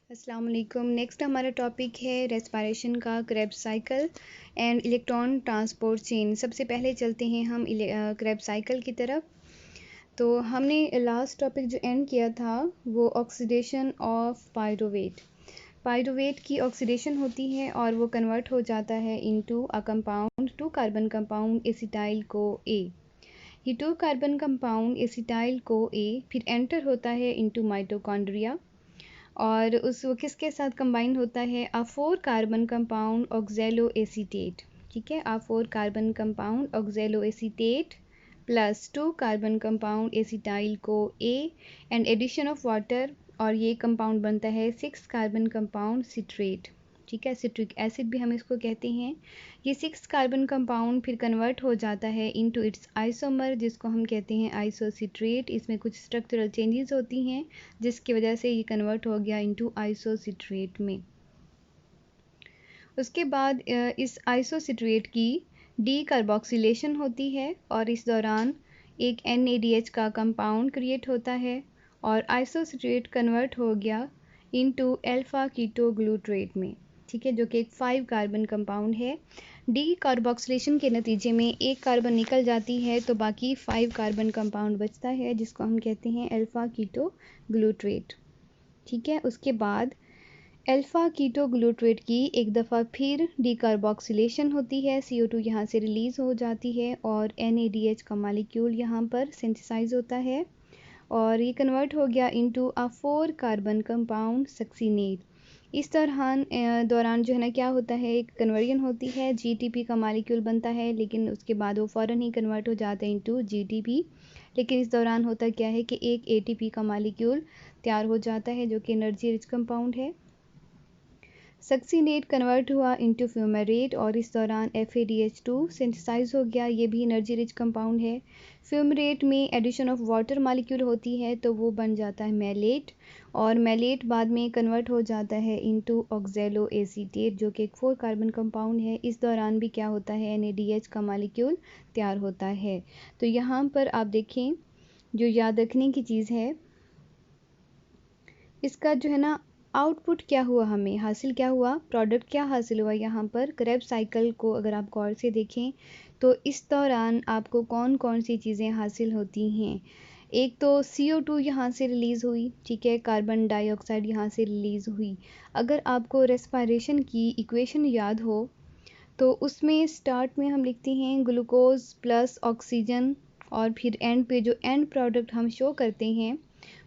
अस्सलाम वालेकुम। नेक्स्ट हमारा टॉपिक है रेस्पिरेशन का Krebs cycle and electron transport chain. सबसे पहले चलते हैं हम क्रेब्स साइकिल की तरफ। तो हमने लास्ट टॉपिक जो एंड किया था वो ऑक्सीडेशन ऑफ पायरुवेट। पायरुवेट की ऑक्सीडेशन होती है और वो कन्वर्ट हो जाता है into a compound, two carbon compound acetyl को ए। ये टू कार्बन कंपाउंड एसिटाइल को ए फिर एंटर होता है इनटू माइटोकॉन्ड्रिया और उस वो किसके साथ कंबाइन होता है, uh 4 carbon compound oxaloacetate. ठीक है, uh 4 carbon compound oxaloacetate plus 2 carbon compound acetyl को A and addition of water, और ये कंपाउंड बनता है 6 कार्बन कंपाउंड सिट्रेट। ठीक है, सिट्रिक एसिड भी हम इसको कहते हैं। ये 6 कार्बन कंपाउंड फिर कन्वर्ट हो जाता है इनटू इट्स आइसोमर, जिसको हम कहते हैं आइसोसिट्रेट। इसमें कुछ स्ट्रक्चरल चेंजेस होती हैं जिसकी वजह से ये कन्वर्ट हो गया इनटू आइसोसिट्रेट में। उसके बाद इस आइसोसिट्रेट की डी कार्बोक्सिलेशन होती है और इस दौरान एक NADH का कंपाउंड क्रिएट होता है और आइसोसिट्रेट कन्वर्ट हो गया इनटू अल्फा कीटो ग्लूट्रेट में। ठीक है, जो कि एक 5 कार्बन कंपाउंड है। डी कार्बोक्सिलेशन के नतीजे में एक कार्बन निकल जाती है तो बाकी 5 कार्बन कंपाउंड बचता है जिसको हम कहते हैं अल्फा कीटो ग्लूट्रेट। ठीक है, उसके बाद अल्फा कीटो ग्लूट्रेट की एक दफ़ा फिर डीकार्बोक्सिलेशन होती है, CO2 यहाँ से रिलीज़ हो जाती है और NADH का मालिक्यूल यहाँ पर सिंथेसाइज होता है और ये कन्वर्ट हो गया into a 4 carbon compound succinate. इस दौरान जो है ना क्या होता है, एक कन्वर्जन होती है, GTP का मालिक्यूल बनता है लेकिन उसके बाद वो फ़ौरन ही कन्वर्ट हो जाता है इनटू GTP। लेकिन इस दौरान होता क्या है कि एक ATP का मालिक्यूल तैयार हो जाता है जो कि एनर्जी रिच कंपाउंड है। सक्सीनेट कन्वर्ट हुआ इनटू फ्यूमेरेट और इस दौरान FADH2 सिंथेसाइज हो गया, ये भी एनर्जी रिच कंपाउंड है। फ्यूमरेट में एडिशन ऑफ वाटर मॉलिक्यूल होती है तो वो बन जाता है मैलेट और मैलेट बाद में कन्वर्ट हो जाता है इनटू ऑक्जेलो एसीटेट जो कि एक 4 कार्बन कंपाउंड है। इस दौरान भी क्या होता है, NADH का मॉलिक्यूल तैयार होता है। तो यहाँ पर आप देखें, जो याद रखने की चीज़ है, इसका जो है ना आउटपुट क्या हुआ, हमें हासिल क्या हुआ, प्रोडक्ट क्या हासिल हुआ। यहाँ पर क्रेब्स साइकिल को अगर आप गौर से देखें तो इस दौरान आपको कौन कौन सी चीज़ें हासिल होती हैं। एक तो CO2 यहाँ से रिलीज़ हुई, ठीक है, कार्बन डाइऑक्साइड यहाँ से रिलीज़ हुई। अगर आपको रेस्पिरेशन की इक्वेशन याद हो तो उसमें स्टार्ट में हम लिखते हैं ग्लूकोज प्लस ऑक्सीजन और फिर एंड पे जो एंड प्रोडक्ट हम शो करते हैं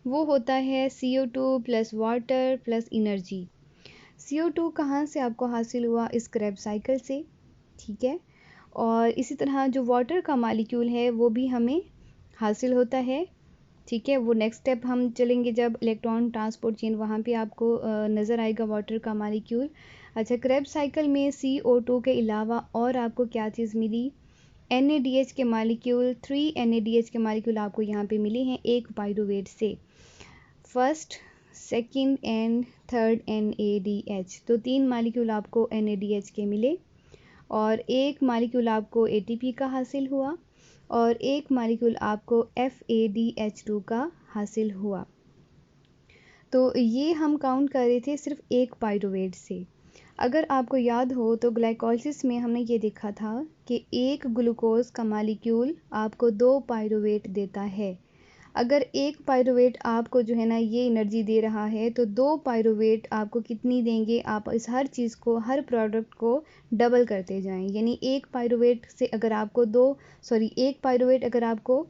वो होता है CO2 plus water plus energy. CO2 कहाँ से आपको हासिल हुआ, इस क्रेब साइकिल से। ठीक है, और इसी तरह जो वाटर का मालिक्यूल है वो भी हमें हासिल होता है। ठीक है, वो नेक्स्ट स्टेप हम चलेंगे जब इलेक्ट्रॉन ट्रांसपोर्ट चेन, वहाँ पे आपको नज़र आएगा वाटर का मालिक्यूल। अच्छा, क्रेब साइकिल में CO2 के अलावा और आपको क्या चीज़ मिली, NADH के मालिक्यूल, 3 NADH के मालिक्यूल आपको यहाँ पे मिले हैं एक पायरुवेट से। First, second and third NADH, तो 3 मालिक्यूल आपको NADH के मिले और एक मालिक्यूल आपको ATP का हासिल हुआ और एक मालिक्यूल आपको FADH2 का हासिल हुआ। तो ये हम काउंट कर रहे थे सिर्फ एक पायरुवेट से। अगर आपको याद हो तो ग्लाइकोलिसिस में हमने ये देखा था कि एक ग्लूकोज का मालिक्यूल आपको 2 पायरुवेट देता है। अगर एक पायरुवेट आपको जो है ना ये एनर्जी दे रहा है तो 2 पायरुवेट आपको कितनी देंगे, आप इस हर चीज़ को, हर प्रोडक्ट को डबल करते जाएं। यानी एक पायरुवेट से अगर आपको एक पायरुवेट अगर आपको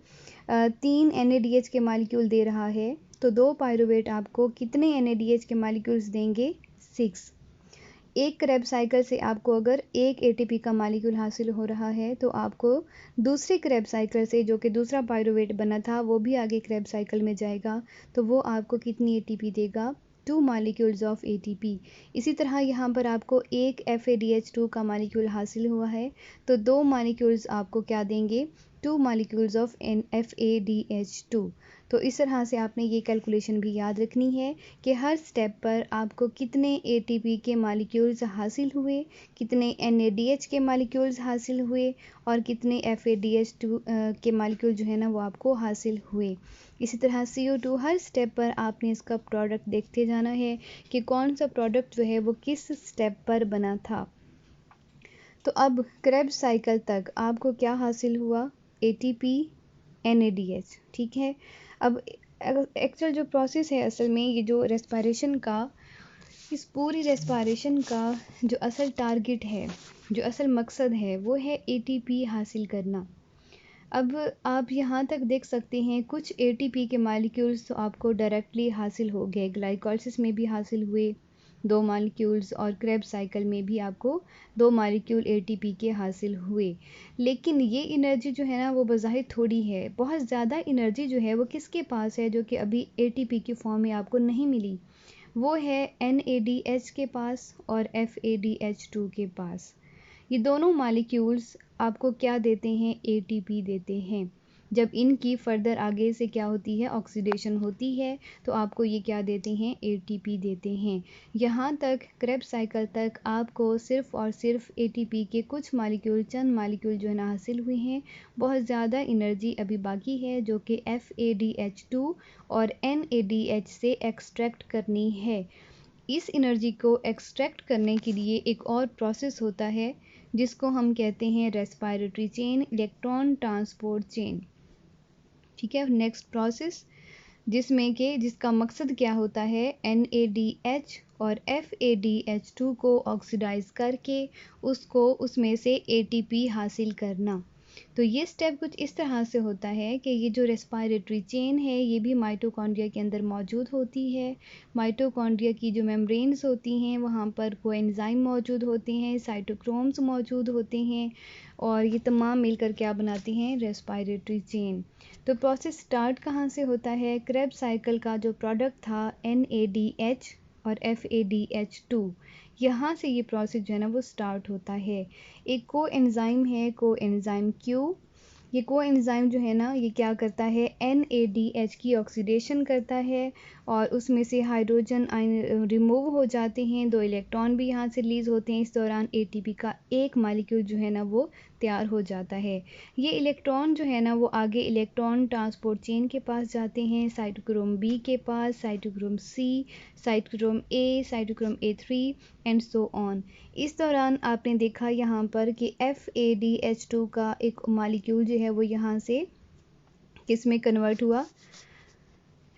3 NADH के मालिक्यूल दे रहा है तो 2 पायरुवेट आपको कितने NADH के मालिक्यूल्स देंगे, 6। एक क्रेब साइकिल से आपको अगर एक ATP का मालिक्यूल हासिल हो रहा है तो आपको दूसरे क्रेब साइकिल से, जो कि दूसरा पायरुवेट बना था, वो भी आगे क्रेब साइकिल में जाएगा तो वो आपको कितनी ATP देगा, 2 मालिक्यूल्स ऑफ ATP। इसी तरह यहाँ पर आपको एक FADH2 का मालिक्यूल हासिल हुआ है तो 2 मालिक्यूल्स आपको क्या देंगे, 2 मॉलिक्यूल्स ऑफ FADH2। तो इस तरह से आपने ये कैलकुलेशन भी याद रखनी है कि हर स्टेप पर आपको कितने ATP के मॉलिक्यूल्स हासिल हुए, कितने NADH के मॉलिक्यूल्स हासिल हुए और कितने FADH2 के मॉलिक्यूल जो है ना वो आपको हासिल हुए। इसी तरह CO2 हर स्टेप पर आपने इसका प्रोडक्ट देखते जाना है कि कौन सा प्रोडक्ट जो है वो किस स्टेप पर बना था। तो अब क्रेब्स साइकिल तक आपको क्या हासिल हुआ? ATP NADH, ठीक है। अब एक्चुअल जो प्रोसेस है, असल में ये जो रेस्पिरेशन का, इस पूरी रेस्पिरेशन का जो असल टारगेट है, जो असल मकसद है, वो है ATP हासिल करना। अब आप यहाँ तक देख सकते हैं कुछ ATP के मॉलिक्यूल्स तो आपको डायरेक्टली हासिल हो गए, ग्लाइकोलिसिस में भी हासिल हुए 2 मॉलिक्यूल्स और क्रेब्स साइकिल में भी आपको 2 मॉलिक्यूल ATP के हासिल हुए। लेकिन ये एनर्जी जो है ना वो बज़ाहिर थोड़ी है, बहुत ज़्यादा एनर्जी जो है वो किसके पास है जो कि अभी ATP की फॉर्म में आपको नहीं मिली? वो है NADH के पास और FADH2 के पास। ये दोनों मॉलिक्यूल्स आपको क्या देते हैं? ATP देते हैं। जब इनकी फर्दर आगे से क्या होती है? ऑक्सीडेशन होती है, तो आपको ये क्या देते हैं? ATP देते हैं। यहाँ तक क्रेब्स साइकिल तक आपको सिर्फ और सिर्फ ATP के कुछ मॉलिक्यूल, चंद मॉलिक्यूल जो है ना हासिल हुए हैं। बहुत ज़्यादा एनर्जी अभी बाकी है जो कि FADH2 और NADH से एक्सट्रैक्ट करनी है। इस एनर्जी को एक्सट्रैक्ट करने के लिए एक और प्रोसेस होता है जिसको हम कहते हैं respiratory chain, electron transport chain, ठीक है। नेक्स्ट प्रोसेस जिसका मकसद क्या होता है? NADH और FADH2 को ऑक्सीडाइज करके उसमें से ATP हासिल करना। तो ये स्टेप कुछ इस तरह से होता है कि ये जो रेस्पिरेटरी चेन है ये भी माइटोकॉन्ड्रिया के अंदर मौजूद होती है। माइटोकॉन्ड्रिया की जो मेम्ब्रेन्स होती हैं वहाँ पर कोएंजाइम मौजूद होते हैं, साइटोक्रोम्स मौजूद होते हैं और ये तमाम मिलकर क्या बनाती हैं? Respiratory chain. तो प्रोसेस स्टार्ट कहाँ से होता है? क्रेब्स साइकिल का जो प्रोडक्ट था NADH और FADH2, यहाँ से ये प्रोसेस जो है ना वो स्टार्ट होता है। एक कोएंजाइम है, कोएंजाइम Q। ये कोएंजाइम जो है ना ये क्या करता है? NADH की ऑक्सीडेशन करता है और उसमें से हाइड्रोजन आयन रिमूव हो जाते हैं, 2 इलेक्ट्रॉन भी यहाँ से रिलीज होते हैं। इस दौरान ATP का एक मॉलिक्यूल जो है ना वो तैयार हो जाता है। ये इलेक्ट्रॉन जो है ना वो आगे इलेक्ट्रॉन ट्रांसपोर्ट चेन के पास जाते हैं, साइटोक्रोम B के पास, cytochrome C, cytochrome A, cytochrome A3 and so on. इस दौरान आपने देखा यहाँ पर कि FADH2 का एक मॉलिक्यूल जो है वो यहाँ से किस में कन्वर्ट हुआ?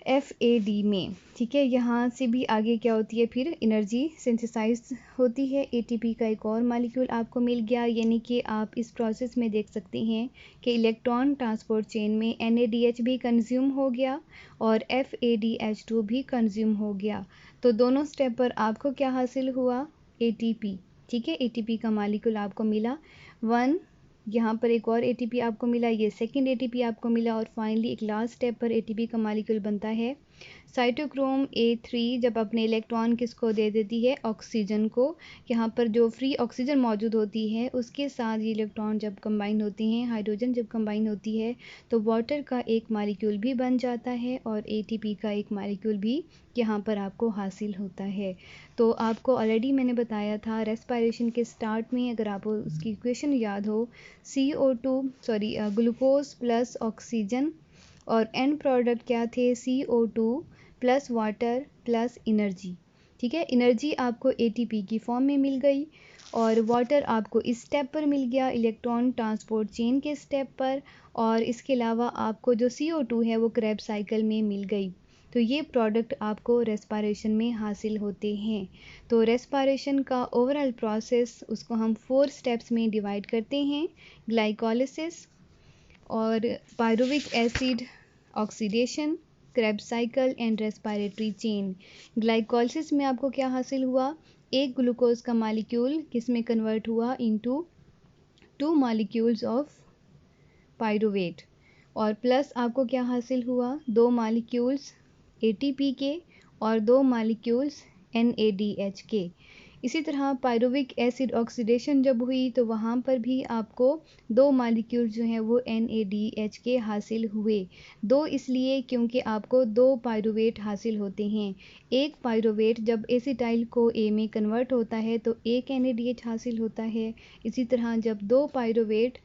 FAD में, ठीक है। यहाँ से भी आगे क्या होती है? फिर एनर्जी सिंथेसाइज होती है, ATP का एक और मॉलिक्यूल आपको मिल गया। यानी कि आप इस प्रोसेस में देख सकते हैं कि इलेक्ट्रॉन ट्रांसपोर्ट चेन में NADH भी कंज्यूम हो गया और FADH2 भी कंज्यूम हो गया। तो दोनों स्टेप पर आपको क्या हासिल हुआ? ATP, ठीक है। ATP का मॉलिक्यूल आपको मिला 1, यहाँ पर एक और ATP आपको मिला, ये सेकंड ATP आपको मिला और फाइनली एक लास्ट स्टेप पर ATP का मॉलिक्यूल बनता है साइटोक्रोम A3। जब अपने इलेक्ट्रॉन किसको दे देती है? ऑक्सीजन को। यहाँ पर जो फ्री ऑक्सीजन मौजूद होती है उसके साथ ये इलेक्ट्रॉन जब कंबाइन होते हैं, हाइड्रोजन जब कंबाइन होती है तो वाटर का एक मॉलिक्यूल भी बन जाता है और ATP का एक मॉलिक्यूल भी यहाँ पर आपको हासिल होता है। तो आपको ऑलरेडी मैंने बताया था रेस्पिरेशन के स्टार्ट में, अगर आपको उसकी इक्वेशन याद हो, ग्लूकोज प्लस ऑक्सीजन और एंड प्रोडक्ट क्या थे? CO2 plus water plus energy, ठीक है। एनर्जी आपको ATP की फॉर्म में मिल गई और वाटर आपको इस स्टेप पर मिल गया, इलेक्ट्रॉन ट्रांसपोर्ट चेन के स्टेप पर, और इसके अलावा आपको जो CO2 है वो क्रेब्स साइकिल में मिल गई। तो ये प्रोडक्ट आपको रेस्पिरेशन में हासिल होते हैं। तो रेस्पिरेशन का ओवरऑल प्रोसेस उसको हम 4 स्टेप्स में डिवाइड करते हैं: ग्लाइकोलिसिस और pyruvic acid oxidation, Krebs cycle and respiratory chain. Glycolysis में आपको क्या हासिल हुआ? एक ग्लूकोज का मॉलिक्यूल किस में कन्वर्ट हुआ? इनटू 2 मॉलिक्यूल्स ऑफ पायरुवेट, और प्लस आपको क्या हासिल हुआ? 2 मॉलिक्यूल्स ATP के और 2 मॉलिक्यूल्स NADH के। इसी तरह पायरुविक एसिड ऑक्सीडेशन जब हुई तो वहाँ पर भी आपको 2 मॉलिक्यूल जो हैं वो NADH के हासिल हुए। 2 इसलिए क्योंकि आपको 2 पायरुवेट हासिल होते हैं। एक पायरुवेट जब एसिटाइल को A में कन्वर्ट होता है तो एक NADH हासिल होता है। इसी तरह जब 2 पायरुवेट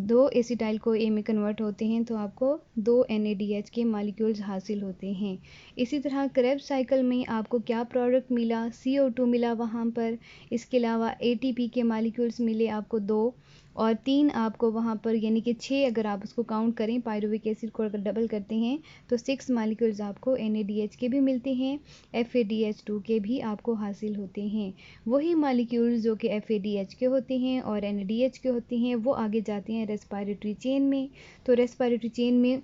2 एसिटाइल को A में कन्वर्ट होते हैं तो आपको 2 NADH के मॉलिक्यूल्स हासिल होते हैं। इसी तरह क्रेब्स साइकिल में आपको क्या प्रोडक्ट मिला, CO2 मिला वहाँ पर। इसके अलावा ATP के मॉलिक्यूल्स मिले आपको 2 और 3 आपको वहाँ पर, यानी कि 6 अगर आप उसको काउंट करें, पायरुविक एसिड को अगर डबल करते हैं तो 6 मॉलिक्यूल्स आपको NADH के भी मिलते हैं, FADH2 के भी आपको हासिल होते हैं। वही मॉलिक्यूल्स जो कि FADH के होते हैं और NADH के होते हैं वो आगे जाते हैं रेस्पिरेटरी चेन में। तो रेस्पिरेटरी चेन में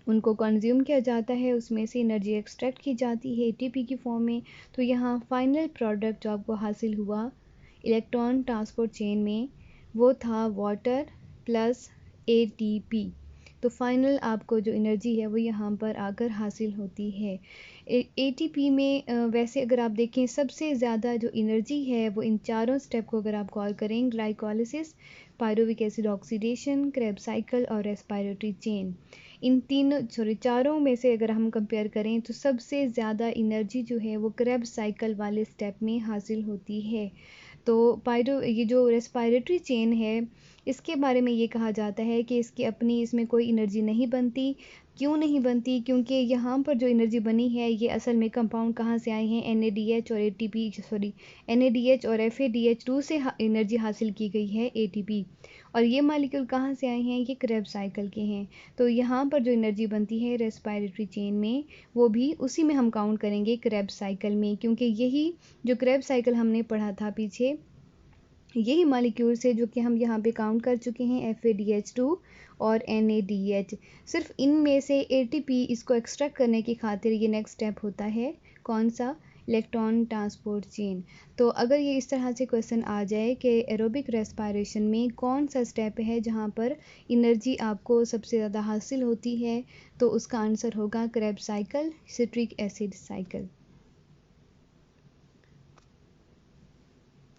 उनको कंज्यूम किया जाता है, उसमें से एनर्जी एक्सट्रैक्ट की जाती है ATP की फॉर्म में। तो यहाँ फाइनल प्रोडक्ट जो आपको हासिल हुआ इलेक्ट्रॉन ट्रांसपोर्ट चेन में वो था वाटर प्लस ATP। तो फाइनल आपको जो एनर्जी है वो यहाँ पर आकर हासिल होती है। ATP में वैसे अगर आप देखें सबसे ज़्यादा जो एनर्जी है वो इन चारों स्टेप को अगर आप कॉल करें, glycolysis, pyruvic acid oxidation, Krebs cycle और रेस्पिरेटरी चेन, इन चारों में से अगर हम कंपेयर करें तो सबसे ज़्यादा एनर्जी जो है वो क्रेब्स साइकिल वाले स्टेप में हासिल होती है। तो ये जो रेस्पिरेटरी चेन है इसके बारे में ये कहा जाता है कि इसकी अपनी इसमें कोई एनर्जी नहीं बनती। क्यों नहीं बनती? क्योंकि यहाँ पर जो एनर्जी बनी है ये असल में कंपाउंड कहाँ से आए हैं, NADH और FADH2 से एनर्जी हासिल की गई है ATP। और ये मॉलिक्यूल कहाँ से आए हैं, ये क्रेब्स साइकिल के हैं। तो यहाँ पर जो एनर्जी बनती है रेस्पिरेटरी चेन में वो भी उसी में हम काउंट करेंगे क्रेब्स साइकिल में, क्योंकि यही जो क्रेब्स साइकिल हमने पढ़ा था पीछे, यही मॉलिक्यूल्स है जो कि हम यहाँ पे काउंट कर चुके हैं, FADH2 और NADH। सिर्फ इनमें से ATP इसको एक्सट्रैक्ट करने की खातिर ये नेक्स्ट स्टेप होता है, कौन सा, इलेक्ट्रॉन ट्रांसपोर्ट चेन। तो अगर ये इस तरह से क्वेश्चन आ जाए कि एरोबिक रेस्पिरेशन में कौन सा स्टेप है जहाँ पर एनर्जी आपको सबसे ज़्यादा हासिल होती है, तो उसका आंसर होगा Krebs cycle, citric acid cycle.